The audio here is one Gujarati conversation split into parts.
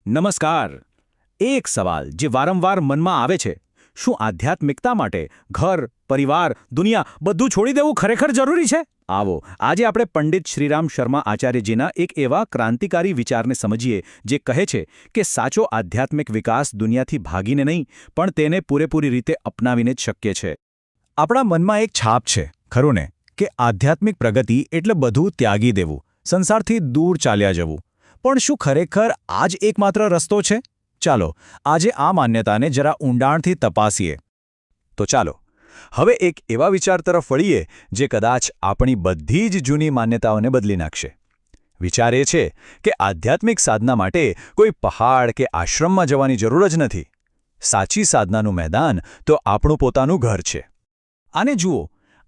નમસ્કાર. એક સવાલ જે વારંવાર મનમાં આવે છે, શું આધ્યાત્મિકતા માટે ઘર, પરિવાર, દુનિયા બધું છોડી દેવું ખરેખર જરૂરી છે? આવો આજે આપણે પંડિત શ્રીરામ શર્મા આચાર્યજીના એક એવા ક્રાંતિકારી વિચારને સમજીએ જે કહે છે કે સાચો આધ્યાત્મિક વિકાસ દુનિયાથી ભાગીને નહીં પણ તેને પૂરેપૂરી રીતે અપનાવીને જ શક્ય છે. આપણા મનમાં એક છાપ છે, ખરું ને, કે આધ્યાત્મિક પ્રગતિ એટલે બધું ત્યાગી દેવું, સંસારથી દૂર ચાલ્યા જવું. પણ શું ખરેખર આ જ એકમાત્ર રસ્તો છે? ચાલો આજે આ માન્યતાને જરા ઊંડાણથી તપાસીએ. તો ચાલો હવે એક એવા વિચાર તરફ વળીએ જે કદાચ આપણી બધી જ જૂની માન્યતાઓને બદલી નાખશે. વિચાર એ છે કે આધ્યાત્મિક સાધના માટે કોઈ પહાડ કે આશ્રમમાં જવાની જરૂર જ નથી. સાચી સાધનાનું મેદાન તો આપણું પોતાનું ઘર છે. આને જુઓ,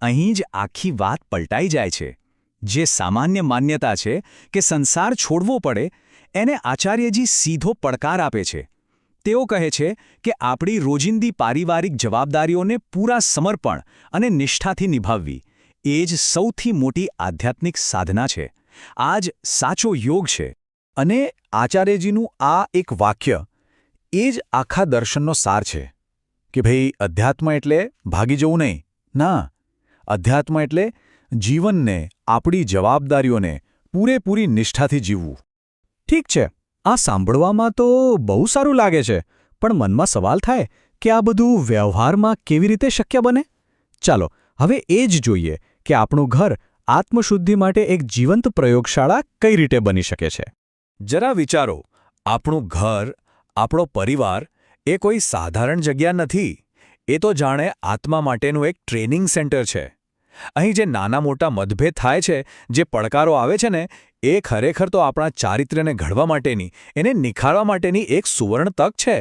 અહીં જ આખી વાત પલટાઈ જાય છે. જે સામાન્ય માન્યતા છે કે સંસાર છોડવો પડે, એને આચાર્યજી સીધો પડકાર આપે છે. તેઓ કહે છે કે આપણી રોજિંદી પારિવારિક જવાબદારીઓને પૂરા સમર્પણ અને નિષ્ઠાથી નિભાવવી એ જ સૌથી મોટી આધ્યાત્મિક સાધના છે. આ જ સાચો યોગ છે. અને આચાર્યજીનું આ એક વાક્ય એ જ આખા દર્શનનો સાર છે કે ભાઈ, અધ્યાત્મ એટલે ભાગી જવું નહીં. ના, અધ્યાત્મ એટલે જીવનને, આપણી જવાબદારીઓને પૂરેપૂરી નિષ્ઠાથી જીવવું. ઠીક છે, આ સાંભળવામાં તો બહુ સારું લાગે છે, પણ મનમાં સવાલ થાય કે આ બધું વ્યવહારમાં કેવી રીતે શક્ય બને? ચાલો હવે એ જ જોઈએ કે આપણું ઘર આત્મશુદ્ધિ માટે એક જીવંત પ્રયોગશાળા કઈ રીતે બની શકે છે. જરા વિચારો, આપણું ઘર, આપણો પરિવાર એ કોઈ સાધારણ જગ્યા નથી. એ તો જાણે આત્મા માટેનું એક ટ્રેનિંગ સેન્ટર છે. અહીં જે નાના મોટા મતભેદ થાય છે, જે પડકારો આવે છે ને, એ ખરેખર તો આપણા ચારિત્ર્યને ઘડવા માટેની, એને નિખારવા માટેની એક સુવર્ણ તક છે.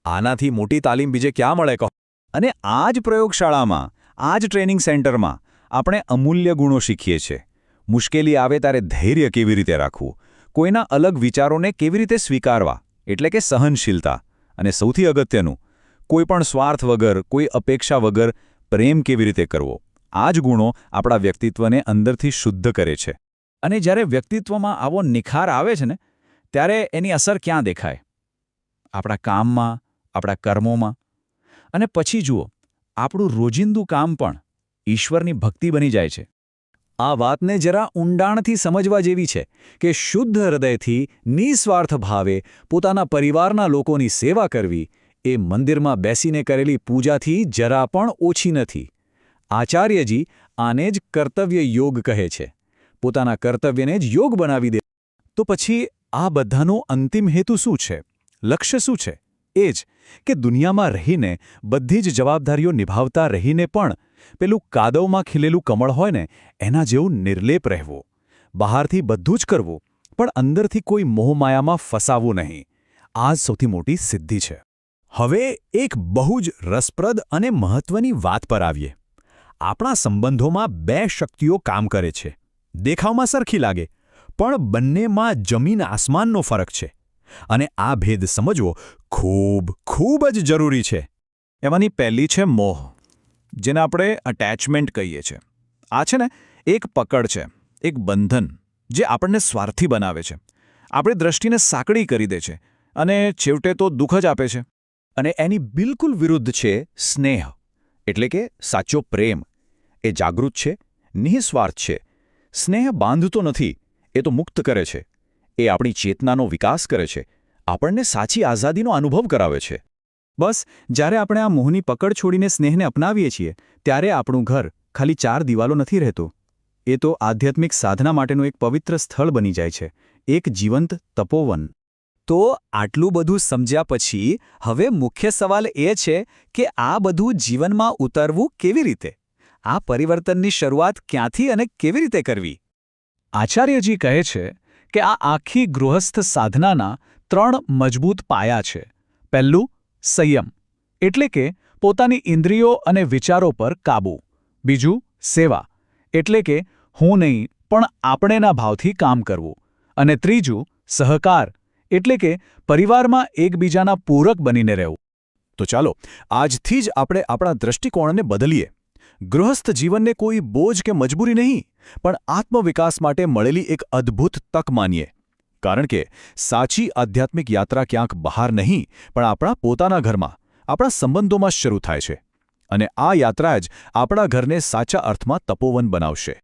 આનાથી મોટી તાલીમ બીજે ક્યાં મળે કહો? અને આ જ પ્રયોગશાળામાં, આ જ ટ્રેનિંગ સેન્ટરમાં આપણે અમૂલ્ય ગુણો શીખીએ છીએ. મુશ્કેલી આવે ત્યારે ધૈર્ય કેવી રીતે રાખવું, કોઈના અલગ વિચારોને કેવી રીતે સ્વીકારવા, એટલે કે સહનશીલતા, અને સૌથી અગત્યનું, કોઈ પણ સ્વાર્થ વગર, કોઈ અપેક્ષા વગર પ્રેમ કેવી રીતે કરવો. આ જ ગુણો આપણા વ્યક્તિત્વને અંદરથી શુદ્ધ કરે છે. અને જ્યારે વ્યક્તિત્વમાં આવો નિખાર આવે છે ને, ત્યારે એની અસર ક્યાં દેખાય? આપણા કામમાં, આપણા કર્મોમાં. અને પછી જુઓ, આપણું રોજિંદું કામ પણ ઈશ્વરની ભક્તિ બની જાય છે. આ વાતને જરા ઊંડાણથી સમજવા જેવી છે કે શુદ્ધ હૃદયથી નિસ્વાર્થ ભાવે પોતાના પરિવારના લોકોની સેવા કરવી એ મંદિરમાં બેસીને કરેલી પૂજાથી જરા પણ ઓછી નથી. આચાર્યજી આને જ કર્તવ્ય યોગ કહે છે. પોતાના કર્તવ્યને જ યોગ બનાવી દે. તો પછી આ બધાનો અંતિમ હેતુ શું છે? લક્ષ્ય શું છે? એ જ કે દુનિયામાં રહીને, બધી જ જવાબદારીઓ નિભાવતા રહીને પણ પેલું કાદવમાં ખીલેલું કમળ હોય ને, એના જેવું નિર્લેપ રહેવું. બહારથી બધું જ કરવું, પણ અંદરથી કોઈ મોહમાયામાં ફસાવવું નહીં. આ જ સૌથી મોટી સિદ્ધિ છે. હવે એક બહુ જ રસપ્રદ અને મહત્વની વાત પર આવીએ. આપણા સંબંધોમાં બે શક્તિઓ કામ કરે છે. દેખાવમાં સરખી લાગે, પણ બંનેમાં જમીન આસમાનનો ફરક છે. અને આ ભેદ સમજવો ખૂબ જ જરૂરી છે. એમાંની પહેલી છે મોહ, જેને આપણે અટેચમેન્ટ કહીએ છીએ. આ છે ને, એક પકડ છે, એક બંધન જે આપણને સ્વાર્થી બનાવે છે, આપણી દ્રષ્ટિને સાંકડી કરી દે છે અને છેવટે તો દુઃખ જ આપે છે. અને એની બિલકુલ વિરુદ્ધ છે સ્નેહ, એટલે કે સાચો પ્રેમ. એ જાગૃત છે, નિઃસ્વાર્થ છે. સ્નેહ બાંધતો નથી, એ તો મુક્ત કરે છે. એ આપણી ચેતનાનો વિકાસ કરે છે, આપણને સાચી આઝાદીનો અનુભવ કરાવે છે. બસ જ્યારે આપણે આ મોહની પકડ છોડીને સ્નેહને અપનાવીએ છીએ, ત્યારે આપણું ઘર ખાલી 4 દિવાલો નથી રહેતું. એ તો આધ્યાત્મિક સાધના માટેનું એક પવિત્ર સ્થળ બની જાય છે, એક જીવંત તપોવન. તો આટલું બધું સમજ્યા પછી હવે મુખ્ય સવાલ એ છે કે આ બધું જીવનમાં ઉતારવું કેવી રીતે? આ પરિવર્તનની શરૂઆત ક્યાંથી અને કેવી રીતે કરવી? આચાર્યજી કહે છે કે આ આખી ગૃહસ્થ સાધનાના 3 મજબૂત પાયા છે. પહેલું, સંયમ, એટલે કે પોતાની ઇન્દ્રિયો અને વિચારો પર કાબૂ. બીજું, સેવા, એટલે કે હું નહીં પણ આપણેના ભાવથી કામ કરવું. અને ત્રીજું, સહકાર, એટલે કે પરિવારમાં એકબીજાના પૂરક બનીને રહેવું. તો ચાલો આજથી જ આપણે આપણા દૃષ્ટિકોણને બદલીએ. ગૃહસ્થ જીવનને કોઈ બોજ કે મજબૂરી નહીં, પણ આત્મવિકાસ માટે મળેલી એક અદ્ભુત તક માનીએ. કારણ કે સાચી આધ્યાત્મિક યાત્રા ક્યાંક બહાર નહીં પણ આપણા પોતાના ઘરમાં, આપણા સંબંધોમાં જ શરૂ થાય છે. અને આ યાત્રા જ આપણા ઘરને સાચા અર્થમાં તપોવન બનાવશે.